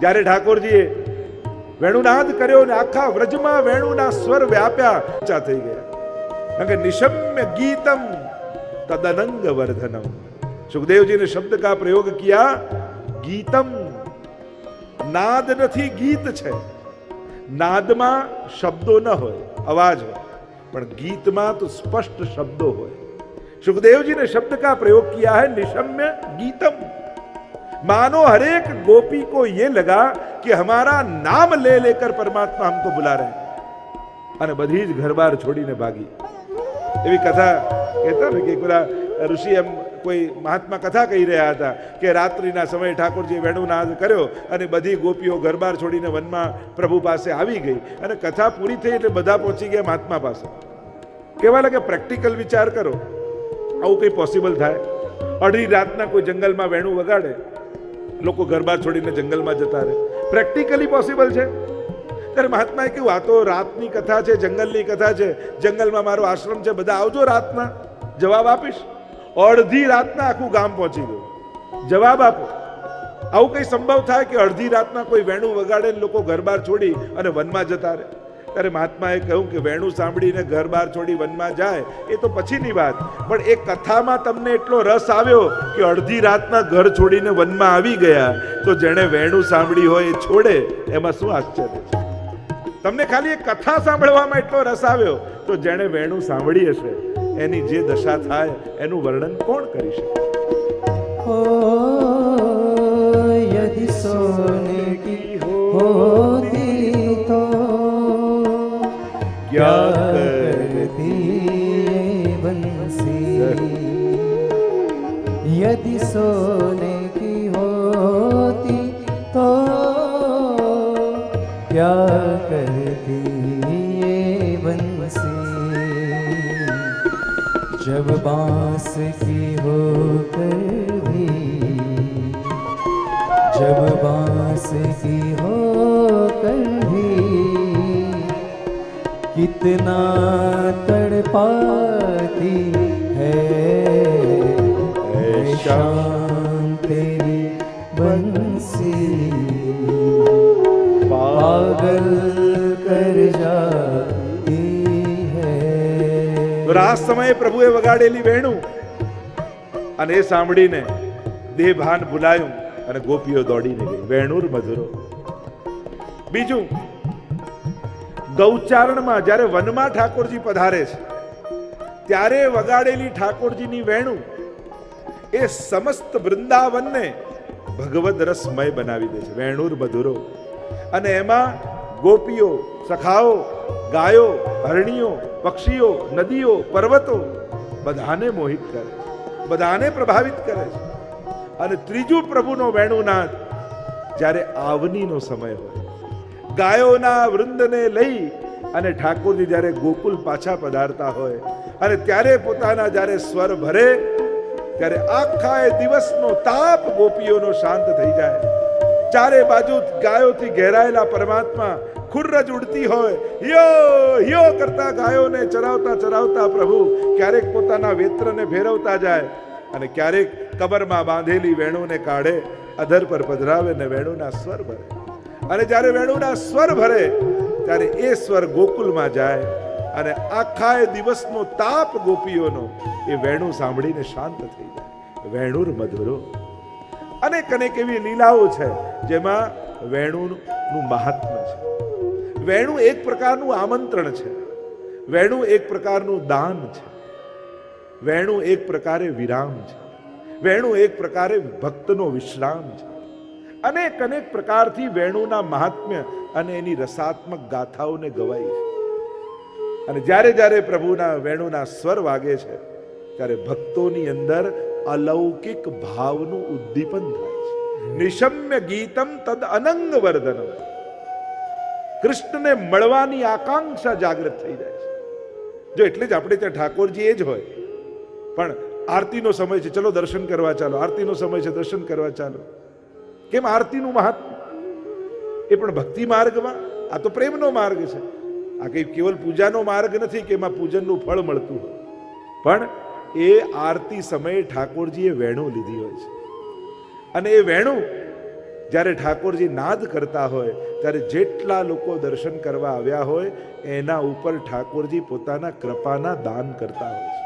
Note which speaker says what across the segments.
Speaker 1: જ્યારે ઠાકોરજીએ વેણુનાદ કર્યો ને આખા વ્રજમાં વેણુના સ્વર વ્યાપ્યા, ઊંચા થઈ ગયા. કારણ કે નિશમ્ય ગીતમ તદનંગ વર્ધનમ. સુખદેव ने शब्द का प्रयोग किया. गीतम नाद નથી, ગીત છે. નાદમાં શબ્દો ન હોય, અવાજ હોય, પણ ગીતમાં તો સ્પષ્ટ શબ્દો હોય. सुखदेव जी ने शब्द का प्रयोग किया है निशम्य गीतम. मानो हर एक गोपी को ये लगा कि हमारा नाम ले लेकर परमात्मा हमको बुला रहे हैं, અને બધી જ ઘરબાર છોડીને ભાગી. એવી કથા કહેતા ને કે પેલા ઋષિ એમ કોઈ મહાત્મા કથા કહી રહ્યા હતા કે રાત્રિના સમયે ઠાકોરજીએ વેણુનાદ કર્યો અને બધી ગોપીઓ ઘરબાર છોડીને વનમાં પ્રભુ પાસે આવી ગઈ, અને કથા પૂરી થઈ એટલે બધા પહોંચી ગયા મહાત્મા પાસે. કેવા લાગે? પ્રેક્ટિકલ વિચાર કરો, આવું કઈ પોસિબલ થાય? અડધી રાતના કોઈ જંગલમાં વેણું વગાડે, લોકો ઘરબાર છોડીને જંગલમાં જતા રહે. પ્રેક્ટિકલી પોસિબલ છે? ત્યારે મહાત્માએ કહ્યું, આ તો રાતની કથા છે, જંગલની કથા છે, જંગલમાં મારો આશ્રમ છે, બધા આવજો રાતના, જવાબ આપીશ. અડધી રાતના આખું ગામ પહોંચી ગયું. જવાબ આપો. આવું કઈ સંભવ થાય કે અડધી રાતના કોઈ વેણું વગાડે ને લોકો ઘરબાર છોડી અને વનમાં જતા રહે? ત્યારે મહાત્માએ કહ્યું કે વેણું સાંભળીને ઘર બહાર છોડી વનમાં જાય એ તો પછીની વાત, પણ એ કથામાં તમને એટલો રસ આવ્યો કે અડધી રાતના ઘર છોડીને વનમાં આવી ગયા, તો જેણે વેણું સાંભળી હોય એ છોડે, એમાં શું આશ્ચર્ય છે? તમને ખાલી એ કથા સાંભળવામાં એટલો રસ આવ્યો, તો જેણે વેણું સાંભળી હશે એની જે દશા થાય એનું વર્ણન કોણ કરી શકે?
Speaker 2: हो यदि सोने की होती तो क्या करती बंसी, यदि सोने की होती तो क्या करती बंसी, जब बांस की होकर भी, जब बांस की होकर भी कितना तड़पाती है शाम तेरी बंसी, पागल कर जाती है.
Speaker 1: રાસ સમયે પ્રભુએ વગાડેલી વેણું અને એ સાંભળીને દેહ ભાન ભૂલાયું અને ગોપીઓ દોડીને ગઈ. વેણુર મધુરો. બીજું, ગૌચારણમાં જ્યારે વનમાં ઠાકોરજી પધારે છે ત્યારે વગાડેલી ઠાકોરજીની વેણું એ સમસ્ત વૃંદાવનને ભગવદ રસમય બનાવી દે છે. વેણુર મધુરો. અને એમાં ગોપીઓ, સખાઓ, ગાયો, હરણીઓ, પક્ષીઓ, નદીઓ, પર્વતો બધાને મોહિત કરે છે, બધાને પ્રભાવિત કરે છે. અને ત્રીજું પ્રભુનો વેણુનાદ જ્યારે આવનીનો સમય હોય, ગાયોના વૃંદને લઈ અને ઠાકોરજી જ્યારે ગોકુલ પાછા પધારતા હોય અને ત્યારે પોતાના જ્યારે સ્વર ભરે ત્યારે આખા એ દિવસનો તાપ ગોપીઓનો શાંત થઈ જાય. ચારે બાજુ ગાયોથી ઘેરાયેલા પરમાત્મા ખુર્રજ ઉડતી હોય, યો યો કરતા ગાયોને ચરાવતા ચરાવતા પ્રભુ ક્યારેક પોતાના વેત્રને ફેરવતા જાય અને ક્યારેક કબરમાં બાંધેલી વેણુને કાઢે, અધર પર પધરાવે ને વેણુના સ્વર ભરે. અને જ્યારે વેણુના સ્વર ભરે ત્યારે એ સ્વર ગોકુલમાં જાય અને આખા એ દિવસનો તાપ ગોપીઓનો એ વેણું સાંભળીને શાંત થઈ જાય. વેણુર મધુરો. અનેક અનેક એવી લીલાઓ છે જેમાં વેણુનું મહાત્મ્ય છે. વેણું એક પ્રકારનું આમંત્રણ છે, વેણું એક પ્રકારનું દાન છે, વેણું એક પ્રકારે વિરામ છે, વેણું એક પ્રકારે ભક્તનો વિશ્રામ છે. અનેક અનેક પ્રકારથી વેણુના મહાત્મ્ય અને એની રસાત્મક ગાથાઓને ગવાય છે. અને જ્યારે જ્યારે પ્રભુના વેણુના સ્વર વાગે છે ત્યારે ભક્તોની અંદર અલૌકિક ભાવનું ઉદ્દીપન થાય છે. નિશમ્ય ગીતમ તદ અનંગ વર્ધનમ. કૃષ્ણને મળવાની આકાંક્ષા જાગૃત થઈ જાય છે. જો એટલે જ આપણે ત્યાં ઠાકોરજી એ જ હોય, પણ આરતીનો સમય છે, ચલો દર્શન કરવા ચાલો, આરતીનો સમય છે, દર્શન કરવા ચાલો. કેમ? આરતીનું મહાત્મ્ય એ પણ ભક્તિ માર્ગમાં. આ તો પ્રેમનો માર્ગ છે. આ કઈ કેવલ પૂજાનો માર્ગ નથી કે એમાં પૂજનનું ફળ મળતું હોય, પણ એ આરતી સમયે ઠાકોરજીએ વેણું લીધી હોય છે. અને એ વેણું જ્યારે ઠાકોરજી નાદ કરતા હોય ત્યારે જેટલા લોકો દર્શન કરવા આવ્યા હોય એના ઉપર ઠાકોરજી પોતાના કૃપાના દાન કરતા હોય છે.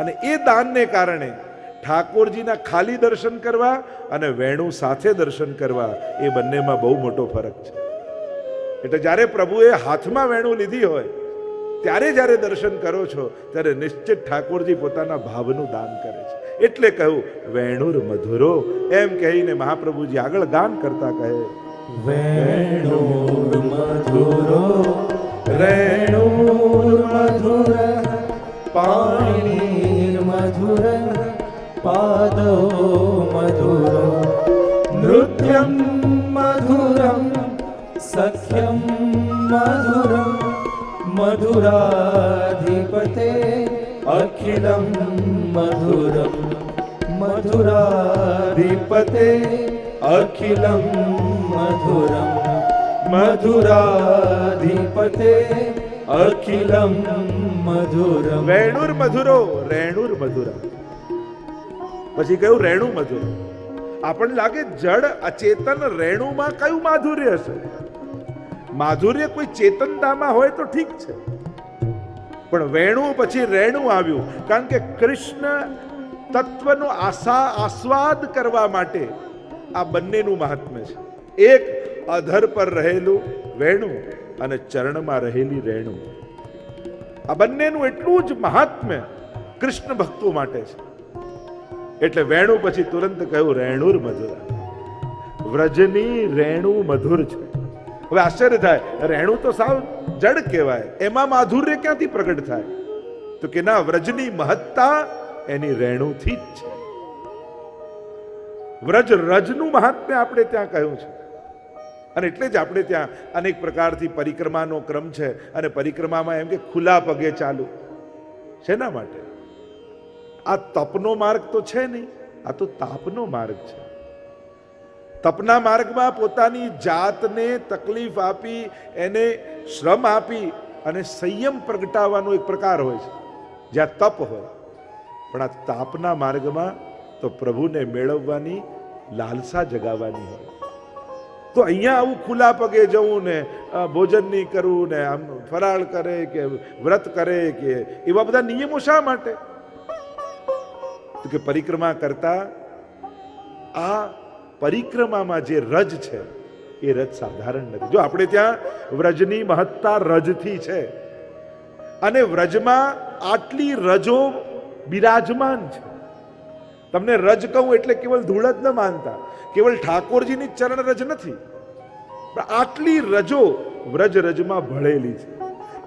Speaker 1: અને એ દાનને કારણે ઠાકોરજીના ખાલી દર્શન કરવા અને વેણુ સાથે દર્શન કરવા એ બંનેમાં બહુ મોટો ફરક છે. એટલે જ્યારે પ્રભુએ હાથમાં વેણુ લીધી હોય ત્યારે જ્યારે દર્શન કરો છો ત્યારે નિશ્ચિત ઠાકોરજી પોતાના ભાવનું દાન કરે છે. એટલે કહ્યું વેણુર મધુરો, એમ કહીને મહાપ્રભુજી આગળ ગાન કરતા કહે
Speaker 2: વેણુર મધુરો રેણુર મધુર પાણીર મધુર પાદો મધુરો નૃત્યમ મધુરમ સખ્યમ મધુરમ મધુરાધિપતે અખિલમ મધુરમ મધુરાધિપતે અખિલમ મધુરમ મધુરાધિપતે અખિલમ મધુરમ.
Speaker 1: વેણુર મધુરો રેણુર મધુરા. પછી કહ્યું રેણુ મધુર. આપણને લાગે જડ અચેતન રેણુમાં કયું માધુર્ય હશે? માધુર્ય કોઈ ચેતનતામાં હોય તો ઠીક છે, પણ વેણુ પછી રેણુ આવ્યું, કારણ કે કૃષ્ણ તત્વનો આસ્વાદ કરવા માટે આ બંનેનું મહાત્મ્ય છે. એક અધર પર રહેલું વેણુ અને ચરણમાં રહેલી રેણુ, આ બંનેનું એટલું જ મહાત્મ્ય કૃષ્ણ ભક્તો માટે છે. એટલે વેણુ પછી તુરંત કહ્યું રેણુર મધુરા. વ્રજની રેણુ મધુર છે. હવે આશ્ચર્ય થાય, રેણુ તો સાવ જડ કહેવાય, એમાં માધુર્ય ક્યાંથી પ્રગટ થાય? તો કે ના, વ્રજની મહત્તા એની રેણુથી જ છે. વ્રજ રજનું મહાત્મ્ય આપણે ત્યાં કહ્યું છે. અને એટલે જ આપણે ત્યાં અનેક પ્રકારથી પરિક્રમાનો ક્રમ છે. અને પરિક્રમામાં એમ કે ખુલ્લા પગે ચાલુ. શેના માટે? આ તપનો માર્ગ તો છે નહીં, આ તો તાપનો માર્ગ છે. તપના માર્ગમાં પોતાની જાતને તકલીફ આપી, એને શ્રમ આપી અને સંયમ પ્રગટાવવાનો એક પ્રકાર હોય છે જ્યાં તપ હોય. પણ આ તાપના માર્ગમાં તો પ્રભુને મેળવવાની લાલસા જગાવવાની હોય. તો અહીંયા આવું ખુલ્લા પગે જવું ને ભોજન નહીં કરવું ને આમ ફરાળ કરે કે વ્રત કરે કે એવા બધા નિયમો શા માટે? તો કે પરિક્રમા કરતા આ પરિક્રમામાં જે રજ છે એ રજ સાધારણ નથી. જો આપણે ત્યાં વ્રજની મહત્તા રજથી છે અને વ્રજમાં આટલી રજો બિરાજમાન છે. તમને રજ કહું એટલે કેવલ ધૂળ જ ન માનતા, કેવલ ઠાકોરજીની ચરણ રજ નથી, પણ આટલી રજો વ્રજ રજમાં ભળેલી છે.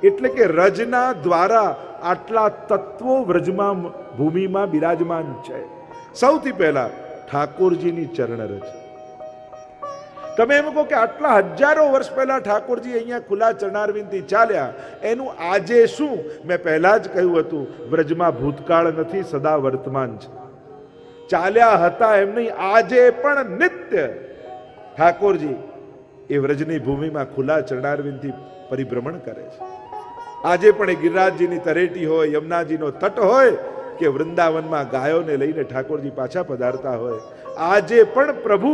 Speaker 1: એટલે કે રજના દ્વારા આટલા તત્વો વ્રજમાં ભૂમિમાં બિરાજમાન છે. સૌથી પહેલા ઠાકોરજીની ચરણ રજ. તમે એમ કહો કે આટલા હજારો વર્ષ પહેલા ઠાકોરજી અહીંયા ખુલ્લા ચરણારવિંદથી ચાલ્યા, એનું આજે શું? મેં પહેલા જ કહ્યું હતું, વ્રજમાં ભૂતકાળ નથી, સદા વર્તમાન છે. ચાલ્યા હતા એમ નહીં, આજે પણ નિત્ય ઠાકોરજી એ વ્રજની ભૂમિમાં ખુલ્લા ચરણારવિંદથી પરિભ્રમણ કરે છે. આજે પણ એ ગિરિરાજજીની તરેટી હોય, યમુનાજીનો તટ હોય કે વૃંદાવનમાં ગાયોને લઈને ઠાકોરજી પાછા પધારતા હોય, આજે પણ પ્રભુ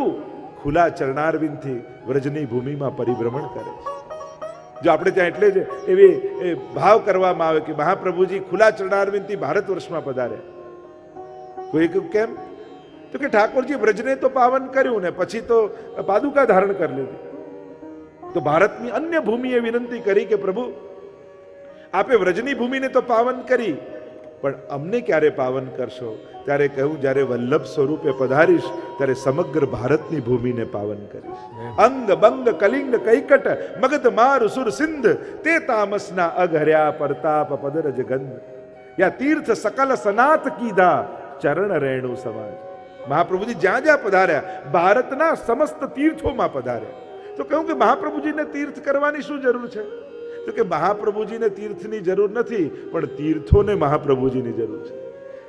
Speaker 1: ખુલ્લા ચરણારવિંદથી વ્રજની ભૂમિમાં પરિભ્રમણ કરે છે. જો આપણે ત્યાં એટલે જ એવી ભાવ કરવામાં આવે કે મહાપ્રભુજી ખુલ્લા ચરણારવિંદથી ભારત વર્ષમાં પધાર્યા. કોઈ કેમ? તો કે ઠાકોરજી વ્રજને તો પાવન કર્યું ને પછી તો પાદુકા ધારણ કરી લીધી. તો ભારતની અન્ય ભૂમિએ વિનંતી કરી કે પ્રભુ આપે વ્રજની ભૂમિને તો પાવન કરી, પણ અમને ક્યારે પાવન કરશો? ત્યારે કહ્યું, જ્યારે વલ્લભ સ્વરૂપે પધારીશ ત્યારે સમગ્ર ભારતની ભૂમિને પાવન કરીશ. અંગ બંગ કલિંગ કૈકટ મગધ માર સુર સિંધ તે તામસના અઘર્યા પરતાપ પદરજ ગંધ યા તીર્થ સકલ સનાત કીધા ચરણ રેણુ સમાજ. મહાપ્રભુજી જ્યાં જ્યાં પધાર્યા ભારતના સમસ્ત તીર્થોમાં પધાર્યા. તો કહ્યું કે મહાપ્રભુજીને તીર્થ કરવાની શું જરૂર છે? તો કે મહાપ્રભુજીને તીર્થની જરૂર નથી, પણ તીર્થોને મહાપ્રભુજીની જરૂર છે.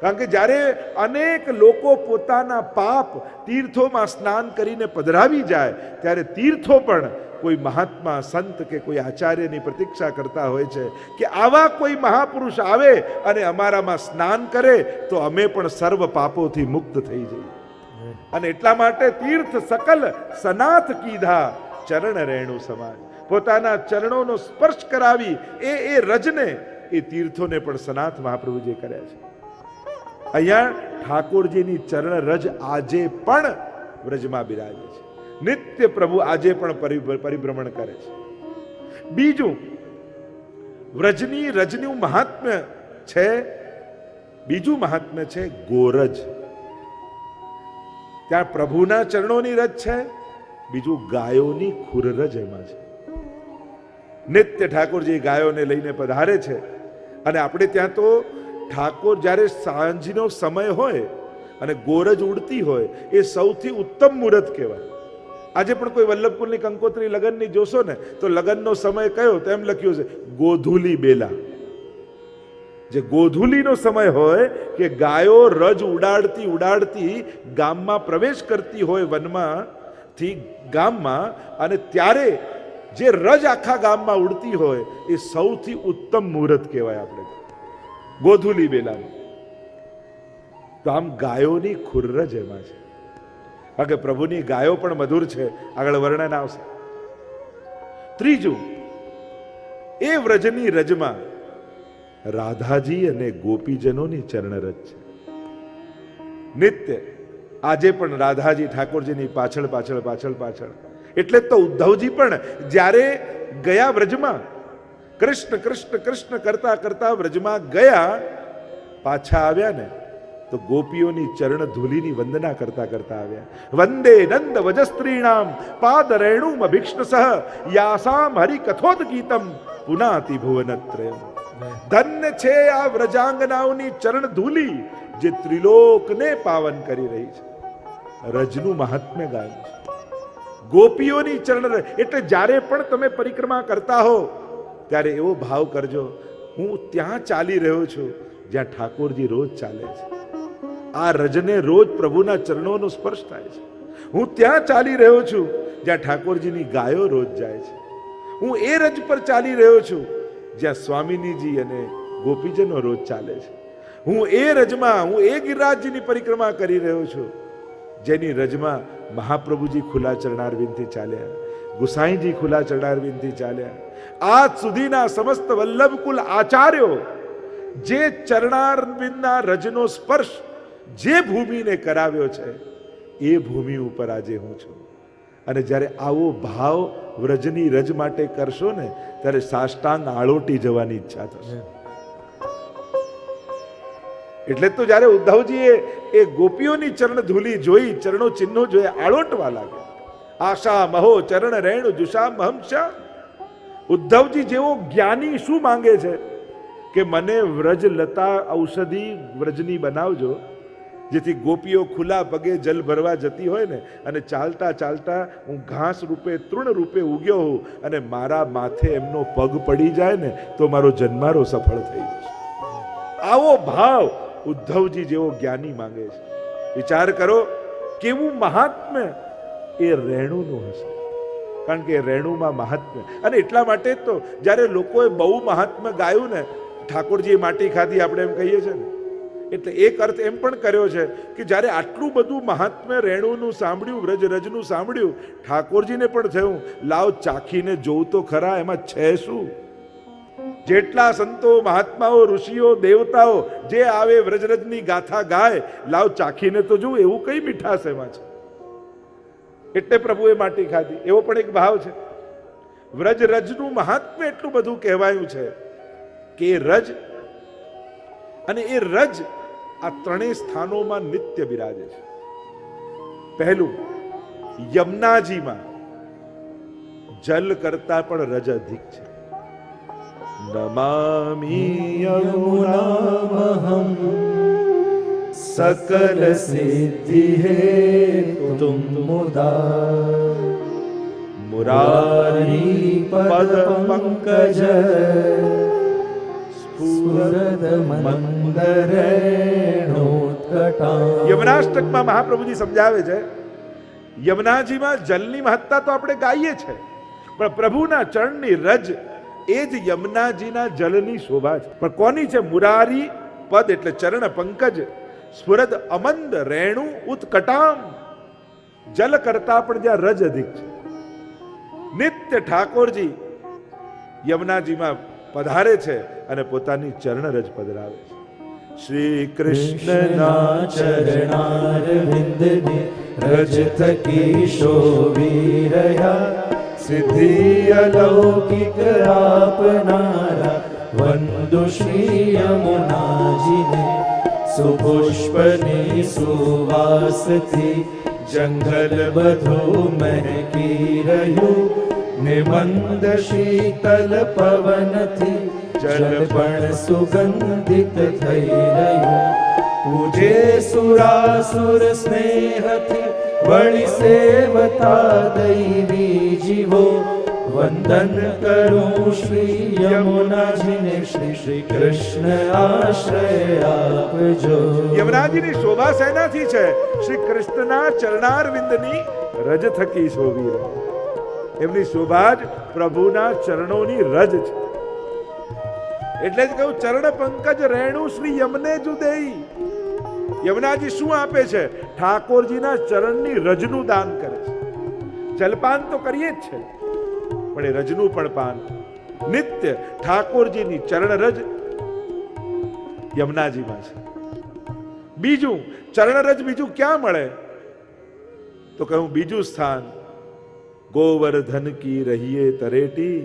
Speaker 1: કારણ કે જ્યારે અનેક લોકો પોતાના પાપ તીર્થોમાં સ્નાન કરીને પધરાવી જાય ત્યારે તીર્થો પણ કોઈ મહાત્મા સંત કે કોઈ આચાર્યની પ્રતીક્ષા કરતા હોય છે કે આવા કોઈ મહાપુરુષ આવે અને અમારામાં સ્નાન કરે તો અમે પણ સર્વ પાપોથી મુક્ત થઈ જઈએ. અને એટલા માટે તીર્થ સકલ સનાથ કીધા ચરણ રેણુ સમાજ. પોતાના ચરણોનો સ્પર્શ કરાવી એ રજને, એ તીર્થોને પણ સનાથ મહાપ્રભુજીએ કર્યા છે. અહીંયા ઠાકોરજીની ચરણ રજ આજે પણ વ્રજમાં બિરાજે છે. નિત્ય પ્રભુ આજે પણ પરિભ્રમણ કરે છે. બીજું, વ્રજની રજનું મહાત્મ્ય છે. બીજું મહાત્મ્ય છે ગોરજ. ત્યાં પ્રભુના ચરણોની રજ છે, બીજું ગાયોની ખુરરજ એમાં છે. નિત્ય ઠાકોરજી ગાયોને લઈને પધારે છે. અને આપણે ત્યાં તો ઠાકોર જ્યારે સાંજનો સમય હોય અને ગોરજ ઉડતી હોય એ સૌથી ઉત્તમ મુહૂર્ત કહેવાય. આજે પણ કોઈ વલ્લભકુલની કંકોત્રી લગ્નની જોશો ને તો લગ્નનો સમય કયો તો એમ લખ્યું છે ગોધુલી બેલા. જે ગોધુલીનો સમય હોય કે ગાયો રજ ઉડાડતી ઉડાડતી ગામમાં પ્રવેશ કરતી હોય વનમાંથી ગામમાં, અને ત્યારે જે રજ આખા ગામમાં ઉડતી હોય એ સૌથી ઉત્તમ મુહૂર્ત કહેવાય આપણે ગોધુલી બેલાનું. તો આમ ગાયોની ખુરરજ એમાં છે. કારણ કે પ્રભુની ગાયો પણ મધુર છે, આગળ વર્ણન આવશે. ત્રીજું, એ વ્રજની રજમાં રાધાજી અને ગોપીજનોની ચરણરજ છે. નિત્ય આજે પણ રાધાજી ઠાકોરજીની પાછળ પાછળ પાછળ પાછળ. એટલે તો ઉદ્ધવજી પણ જ્યારે ગયા વ્રજમાં કૃષ્ણ કૃષ્ણ કૃષ્ણ કરતા કરતા વ્રજમાં ગયા, પાછા આવ્યા ને તો ગોપીઓની ચરણ ધૂલીની વંદના કરતા કરતા આવ્યા. વંદે નંદ વજસ્ત્રીણામ પાદ રેણુમ અભિષ્ણ સહ યાસામ હરિ કથોદ ગીતમ પુનાતિ ભુવનત્રયમ. ધન્ય છે આ વ્રજાંગનાઓની ચરણ ધૂલી જે ત્રિલોકને પાવન કરી રહી છે. રજનું મહાત્મ્ય ગાયું છે. ગોપીઓની ચરણ, એટલે જ્યારે પણ તમે પરિક્રમા કરતા હો ત્યારે એવો ભાવ કરજો, હું ત્યાં ચાલી રહ્યો છું જ્યાં ઠાકોરજી રોજ ચાલે છે. આ રજને રોજ પ્રભુના ચરણોનો સ્પર્શ થાય છે. હું ત્યાં ચાલી રહ્યો છું જ્યાં ઠાકોરજીની ગાયો રોજ જાય છે. હું એ રજ પર ચાલી રહ્યો છું જ્યાં સ્વામિનીજી અને ગોપીજનો રોજ ચાલે છે. હું એ રજમાં, હું એ ગિરિરાજજીની પરિક્રમા કરી રહ્યો છું જેની રજમાં મહાપ્રભુજી ખુલ્લા ચરણારવિંદથી ચાલ્યા, ગુસાઈજી ખુલ્લા ચરણારવિંદથી ચાલ્યા. આજ સુધીના સમસ્ત વલ્લભકુલ આચાર્યો જે ચરણારવિંદના રજનો સ્પર્શ જે ભૂમિને કરાવ્યો છે એ ભૂમિ ઉપર આજે હું છું. અને જ્યારે આવો ભાવ વ્રજની રજ માટે કરશો ને ત્યારે સાષ્ટાંગ આળોટી જવાની ઈચ્છા થશે. એટલે તો જ્યારે ઉદ્ધવજીએ એ ગોપીઓની ચરણ ધૂલી જોઈ, ચરણો ચિહ્નો જોઈ, આળોટવા લાગ્યા. આશા મહો ચરણ રેણુ જુષા મહંશા. ઉદ્ધવજી જેવો જ્ઞાની શું માંગે છે કે મને વ્રજ લતા ઔષધિ વ્રજની બનાવજો, જેથી ગોપીઓ ખુલ્લા પગે જલ ભરવા જતી હોય ને અને ચાલતા ચાલતા હું ઘાસ રૂપે તૃણ રૂપે ઉગ્યો હોઉં અને મારા માથે એમનો પગ પડી જાય ને તો મારો જન્મારો સફળ થઈ જશે. આવો ભાવ ઉદ્ધવજી જેવો જ્ઞાની માંગે છે. વિચાર કરો કેવું મહાત્મ્ય એ રેણુનું હશે. કારણ કે રેણુમાં મહાત્મ્ય, અને એટલા માટે તો જ્યારે લોકોએ બહુ મહાત્મ્ય ગાયું ને, ઠાકોરજીએ માટી ખાધી આપણે એમ કહીએ છીએ ને, એટલે એક અર્થ એમ પણ કર્યો છે કે જ્યારે આટલું બધું મહાત્મ્ય રેણુનું સાંભળ્યું, વ્રજ રજનું સાંભળ્યું, ઠાકોરજીને પણ થયું લાવ ચાખીને જોઉં તો ખરા એમાં છે શું. જેટલા સંતો મહાત્માઓ ઋષિઓ દેવતાઓ જે આવે વ્રજરજની ગાથા ગાય, લાવ ચાખીને તો જોઉં એવું કઈ મીઠાશ એમાં છે. એટલે પ્રભુએ માટી ખાધી, એવો પણ એક ભાવ છે. વ્રજ રજનું મહાત્મ્ય એટલું બધું કહેવાયું છે કે એ રજ અને એ રજ આ ત્રણેય સ્થાનોમાં નિત્ય બિરાજે છે. પહેલું, યમુનાજીમાં જલ કરતા પણ રજ અધિક છે. નમામિ
Speaker 2: યમુનામહં સકલ સિદ્ધિ હેતુમ મુદા મુરારી પદ પંકજ સ્ફુરદ મંદરેણોત્કટા.
Speaker 1: યમુનાષ્ટકમાં મહાપ્રભુજી સમજાવે છે, યમુનાજીમાં જલની મહત્તા તો આપણે ગાઈએ છે, પણ પ્રભુના ચરણની રજ એ જ યમુનાજીના જલની શોભા છે. પણ કોની છે? મુરારી પદ એટલે ચરણ પંકજ, સ્ફુરદ અમંદ રેણુ ઉત્કટામ. જલ કરતા પણ જ્યાં રજ અધિક છે. નિત્ય ઠાકોરજી યમુનાજીમાં પધારે છે અને પોતાની ચરણ રજ પધરાવે છે. શ્રી
Speaker 2: કૃષ્ણના
Speaker 1: કૃષ્ણના
Speaker 2: ચરણારવિંદને રજ થકી શોભી રહ્યા, સિદ્ધિ અલૌકિક આપનારા વંદુ શ્રી યમુનાજીને. સુપુષ્પની સુવાસથી જંગલ બધું મહેકી રહ્યું, ને મંદ શીતલ પવનથી જળ પણ સુગંધિત થઈ રહ્યું. પૂજે સુરાસુર સ્નેહથી વળી સેવતા દૈવી જીવો, વંદન કરું શ્રી યમુનાજીને. શ્રી શ્રી કૃષ્ણ આશ્રય આપજો.
Speaker 1: યમુનાજીની શોભા શેનાથી છે? શ્રી કૃષ્ણના ચરણારવિંદની રજ થકી શોભી રહે. એમની શોભા જ પ્રભુના ચરણોની રજ છે. એટલે જ કહ્યું ચરણ પંકજ રેણુ શ્રી યમને જુદેઈ. યમુનાજી શું આપે છે? ઠાકોરજીના ચરણની રજનું દાન કરે છે. જલપાન તો કરીએ જ છે, પણ એ રજનું પણ પાન. નિત્ય ઠાકોરજીની ચરણ રજ યમુનાજીમાં છે. બીજું ચરણ રજ બીજું ક્યાં મળે? તો કહું બીજું સ્થાન ગોવર્ધન કી રહીએ તરેટી,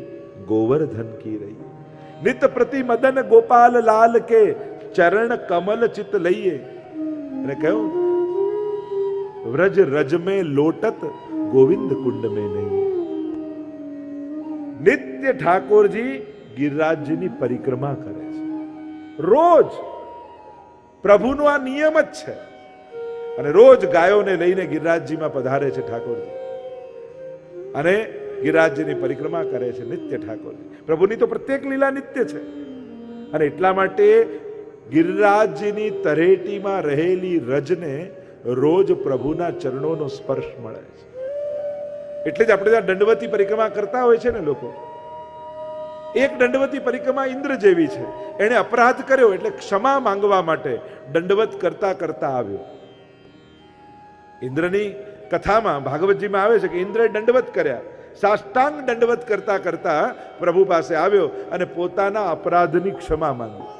Speaker 1: ગોવર્ધન કી રહીએ. નિત પ્રતિ મદન ગોપાલ લાલ કે ચરણ કમલ ચિત લઈએ. અને કહ્યું વ્રજ રજ में लोटत गोविंद कुंड में नहीं. નિત્ય ઠાકોરજી ગિરિરાજજીની પરિક્રમા કરે છે રોજ. પ્રભુનો આ નિયમ જ છે. અને રોજ ગાયોને લઈને ગિરિરાજજીમાં પધારે છે ઠાકોરજી અને ગિરિરાજજીની પરિક્રમા કરે છે નિત્ય ઠાકોરજી. પ્રભુની તો પ્રત્યેક લીલા નિત્ય છે. અને એટલા માટે ગિરિરાજજીની તરેટીમાં રહેલી રજને રોજ પ્રભુના ચરણોનો સ્પર્શ મળે છે. એટલે જ આપણે ત્યાં દંડવતી પરિક્રમા કરતા હોય છે ને લોકો. એક દંડવતી પરિક્રમા ઇન્દ્ર જેવી છે. એણે અપરાધ કર્યો એટલે ક્ષમા માંગવા માટે દંડવત કરતા કરતા આવ્યો. ઇન્દ્રની કથામાં ભાગવતજીમાં આવે છે કે ઇન્દ્રએ દંડવત કર્યા. સાષ્ટાંગ દંડવત કરતા કરતા પ્રભુ પાસે આવ્યો અને પોતાના અપરાધની ક્ષમા માંગી.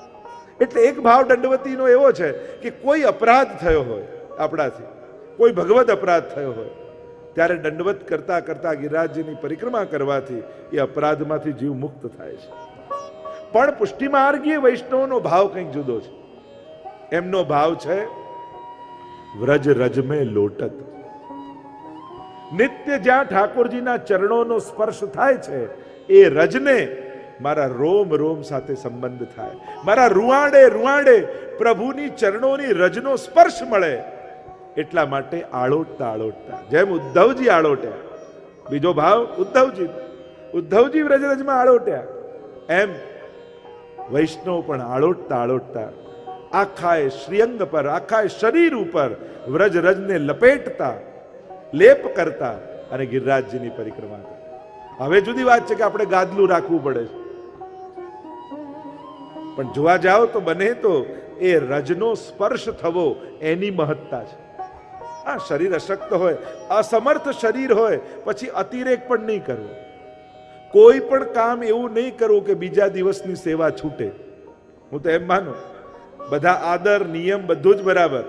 Speaker 1: એટલે એક ભાવ દંડવતીનો એવો છે કે કોઈ અપરાધ થયો હોય આપણાથી, કોઈ ભગવદ અપરાધ થયો હોય, ત્યારે દંડવત કરતા કરતા ગિરિરાજજીની પરિક્રમા કરવાથી એ અપરાધમાંથી જીવ મુક્ત થાય છે. પણ પુષ્ટિમાર્ગીય વૈષ્ણવનો ભાવ કંઈક જુદો છે. એમનો ભાવ છે વ્રજ રજ में लोटत. નિત્ય જ્યાં ઠાકોરજીના ચરણોનો સ્પર્શ થાય છે એ રજને મારા રોમ રોમ સાથે સંબંધ થાય. મારા રૂવાડે રૂવાડે પ્રભુની ચરણોની રજનો સ્પર્શ મળે. એટલા માટે આળોટતા આળોટતા, જેમ ઉદ્ધવજી આળોટ્યા, બીજો ભાવ ઉદ્ધવજી વ્રજરજમાં આળોટ્યા, એમ વૈષ્ણવ પણ આળોટતા આળોટતા આખાએ શ્રીઅંગ પર, આખાએ શરીર ઉપર વ્રજરજને લપેટતા, લેપ કરતા અને ગિરિરાજજીની પરિક્રમા કરતા. હવે જુદી વાત છે કે આપણે ગાદલું રાખવું પડે છે, પણ જોવા જાઓ તો બને તો એ રજનો સ્પર્શ થવો એની મહત્તા છે. આ શરીર અશક્ત હોય, અસમર્થ શરીર હોય, પછી અતિરેક પણ નહીં કરવો. કોઈ પણ કામ એવું નહીં કરવું કે બીજા દિવસની સેવા છૂટે. હું તો એમ માનું, બધા આદર નિયમ બધું જ બરાબર,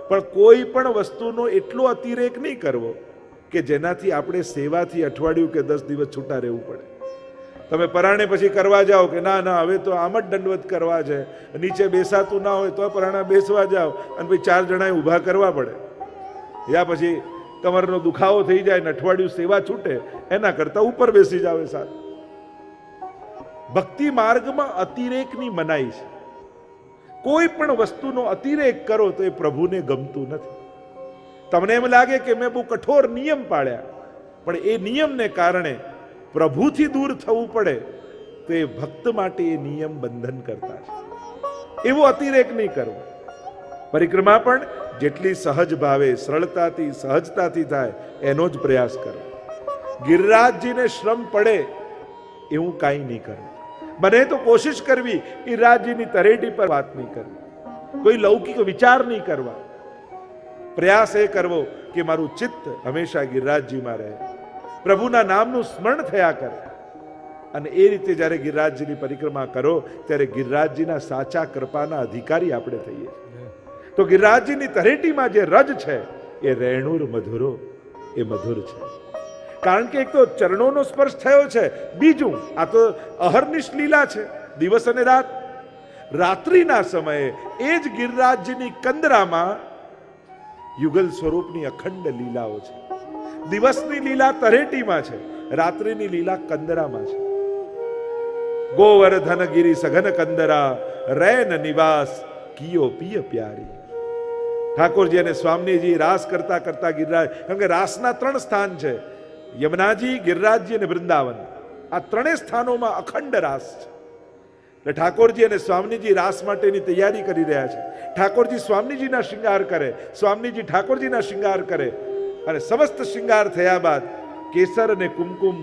Speaker 1: પણ કોઈ પણ વસ્તુનો એટલો અતિરેક નહીં કરવો કે જેનાથી આપણે સેવાથી અઠવાડિયું કે 10 દિવસ છૂટા રહેવું પડે. તમે પરાણે પછી કરવા જાઓ કે ના ના હવે તો આમ જ દંડવત કરવા છે, નીચે બેસાતું ના હોય તો પરાણા બેસવા જાઓ અને પછી 4 જણાએ ઊભા કરવા પડે, યા પછી કમરનો દુખાવો થઈ જાય ને અઠવાડિયું સેવા છૂટે, એના કરતા ઉપર બેસી જાવ. સારું. ભક્તિ માર્ગમાં અતિરેકની મનાઈ છે. કોઈ પણ વસ્તુનો અતિરેક કરો તો એ પ્રભુને ગમતું નથી. તમને એમ લાગે કે મેં બહુ કઠોર નિયમ પાળ્યા, પણ એ નિયમને કારણે પ્રભુથી દૂર થવું પડે તો એ ભક્ત માટે એ નિયમ બંધન કરતા છે. એવો અતિરેક નહીં કરવો. પરિક્રમા પણ જેટલી સહજ ભાવે, સરળતાથી, સહજતાથી થાય એનો જ પ્રયાસ કરો. ગિરિરાજજીને શ્રમ પડે એવું કાંઈ નહીં કરવું. બને તો કોશિશ કરવી ગિરિરાજજીની તરેટી પર વાત નહીં કરવી, કોઈ લૌકિક વિચાર નહીં કરવા. પ્રયાસ એ કરવો કે મારું ચિત્ત હંમેશા ગિરિરાજજીમાં રહે, પ્રભુના નામનું સ્મરણ થયા કરે. અને એ રીતે જ્યારે ગિરિરાજજીની પરિક્રમા કરો ત્યારે ગિરિરાજજીના સાચા કૃપાના અધિકારી આપણે થઈએ. તો ગિરિરાજજીની તળેટીમાં જે રજ છે એ રેણુર મધુરો, એ મધુર છે. કારણ કે એક તો ચરણોનો સ્પર્શ થયો છે, બીજું આ તો અહર્નિશ લીલા છે, દિવસ અને રાત. રાત્રિના સમયે એ જ ગિરિરાજજીની કંદરામાં યુગલ સ્વરૂપની અખંડ લીલાઓ છે. દિવસની લીલા તળેટીમાં છે, રાત્રિની લીલા કંદરામાં છે. ગોવર્ધન ગિરી સઘન કંદરા, રૈન નિવાસ કિયો પિય પ્યારી. ઠાકોરજી અને સ્વામીજી રાસ કરતા કરતા ગિરિરાજ, કેમ કે રાસના 3 સ્થાન છે, યમુનાજી, ગિરિરાજજી અને વૃંદાવન. આ 3 સ્થાનોમાં અખંડ રાસ છે. એટલે ઠાકોરજી અને સ્વામીજી રાસ માટેની તૈયારી કરી રહ્યા છે. ઠાકોરજી સ્વામીજીના શૃંગાર કરે, સ્વામીજી ઠાકોરજીના શૃંગાર કરે, અને સમસ્ત શૃંગાર થયા બાદ કેસર અને કુમકુમ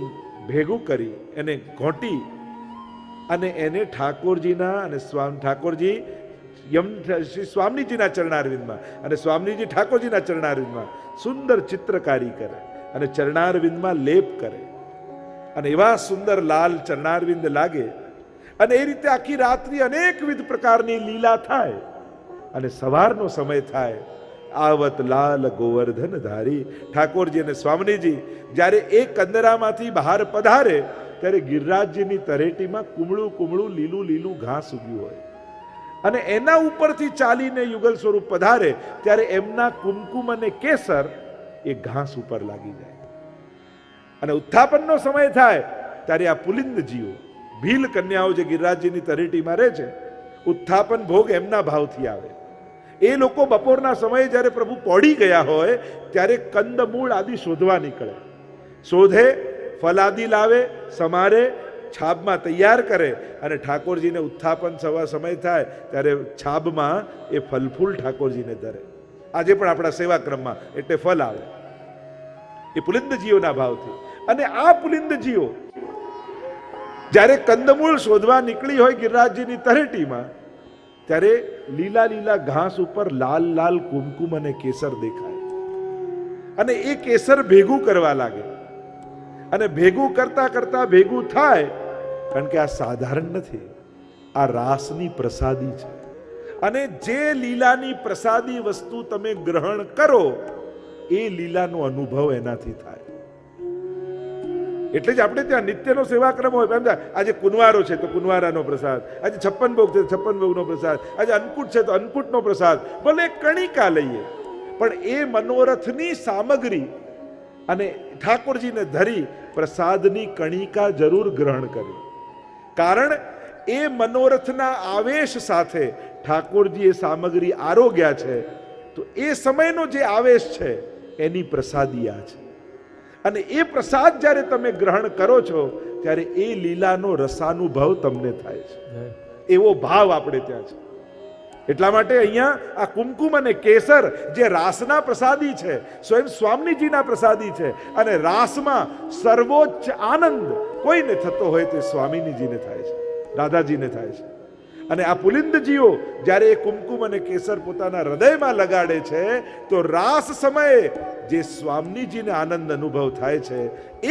Speaker 1: ભેગું કરી એને ઘોંટી અને એને ઠાકોરજીના અને ઠાકોરજી શ્રી સ્વામીજીના ચરણારવિંદમાં અને સ્વામીજી ઠાકોરજીના ચરણારવિંદમાં સુંદર ચિત્રકારી કરે અને ચરણારવિંદમાં લેપ કરે, અને એવા સુંદર લાલ ચરણારવિંદ લાગે. અને એ રીતે આખી રાત્રિ અનેકવિધ પ્રકારની લીલા થાય, અને સવારનો સમય થાય, આવત લાલ ગોવર્ધન ધારી. ઠાકોરજી અને સ્વામીજી જ્યારે એ કંદરામાંથી બહાર પધારે ત્યારે ગિરિરાજજીની તળેટીમાં કુમળું કુમળું લીલું લીલું ઘાસ ઉગ્યું હોય, અને એના ઉપરથી ચાલીને યુગલ સ્વરૂપ પધારે ત્યારે એમના કુમકુમ અને કેસર એ ઘાસ ઉપર લાગી જાય. અને ઉત્થાપનનો સમય થાય ત્યારે આ પુલિંદજીઓ, ભીલ કન્યાઓ જે ગિરિરાજજીની તળેટીમાં રહે છે, ઉત્થાપન ભોગ એમના ભાવથી આવે. એ લોકો બપોરના સમયે જ્યારે પ્રભુ પહોંચી ગયા હોય ત્યારે કંદમૂળ આદિ શોધવા નીકળે. શોધે, ફલાદી લાવે, સમારે, છાબમાં તૈયાર કરે, અને ઠાકોરજીને ઉત્થાપન સમય થાય ત્યારે છાબમાં એ ફલફૂલ ઠાકોરજીને ધરે. આજે પણ આપણા સેવાક્રમમાં એટલે ફલ આવે એ પુલિંદજીઓના ભાવથી. અને આ પુલિંદજીઓ જ્યારે કંદમૂળ શોધવા નીકળી હોય ગિરિરાજજીની તળેટીમાં ત્યારે લીલા લીલા ઘાસ ઉપર લાલ લાલ કુમકુમ અને કેસર દેખાય, અને એ કેસર ભેગું કરવા લાગે. અને ભેગું કરતા કરતા ભેગું થાય, કારણ કે આ સાધારણ નથી, આ રાસની પ્રસાદી છે. અને જે લીલાની પ્રસાદી વસ્તુ તમે ગ્રહણ કરો એ લીલાનો અનુભવ એનાથી થાય. એટલે જ આપણે ત્યાં નિત્યનો સેવાક્રમ હોય. આજે કુંવારો છે તો કુંવારાનો પ્રસાદ, આજે 56 ભોગ છે તો 56 ભોગનો પ્રસાદ, આજે અન્નકૂટ છે તો અન્નકૂટનો પ્રસાદ. ભલે કણિકા લઈએ, પણ એ મનોરથની સામગ્રી અને ઠાકોરજીને ધરી પ્રસાદની કણિકા જરૂર ગ્રહણ કરી. કારણ એ મનોરથના આવેશ સાથે ઠાકોરજી એ સામગ્રી આરોગ્યા છે, તો એ સમયનો જે આવેશ છે એની પ્રસાદી આ છે. અને એ પ્રસાદ જ્યારે તમે ગ્રહણ કરો છો ત્યારે એ લીલાનો રસાનુભવ તમને થાય છે. એવો ભાવ આપણે ત્યાં છે. એટલા માટે અહીંયા આ કુમકુમ અને કેસર જે રાસના પ્રસાદી છે, સ્વયં સ્વામીજીના પ્રસાદી છે, અને રાસમાં સર્વોચ્ચ આનંદ કોઈને થતો હોય તો સ્વામીજીને થાય છે, રાધાજીને થાય છે. અને આ પુલિંદજીઓ જ્યારે એ કુમકુમ અને કેસર પોતાના હૃદયમાં લગાડે છે તો રાસ સમયે જે સ્વામીજીને આનંદ અનુભવ થાય છે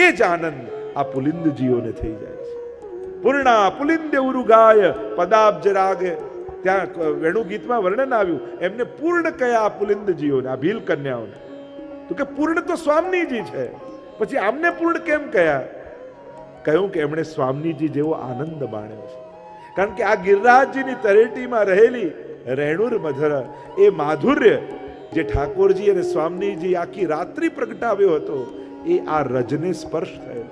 Speaker 1: એ જ આનંદ આ પુલિંદજીઓને થઈ જાય છે. પૂર્ણા પુલિંદે ઉરુગાય પદાબ્જ રાગે. ત્યાં વેણુ ગીતમાં વર્ણન આવ્યું, એમને પૂર્ણ કયા પુલિંદજીઓને, આ ભીલ કન્યાઓને. તો કે પૂર્ણ તો સ્વામીજી છે, પછી આમને પૂર્ણ કેમ કયા? કહ્યું કે એમણે સ્વામીજી જેવો આનંદ માણ્યો છે. કારણ કે આ ગિરિરાજજીની તળેટીમાં રહેલી રેણુર મધુર એ માધુર્ય જે ઠાકોરજી અને સ્વામીજી આખી રાત્રિ પ્રગટાવ્યો હતો એ આ રજને સ્પર્શ થયો.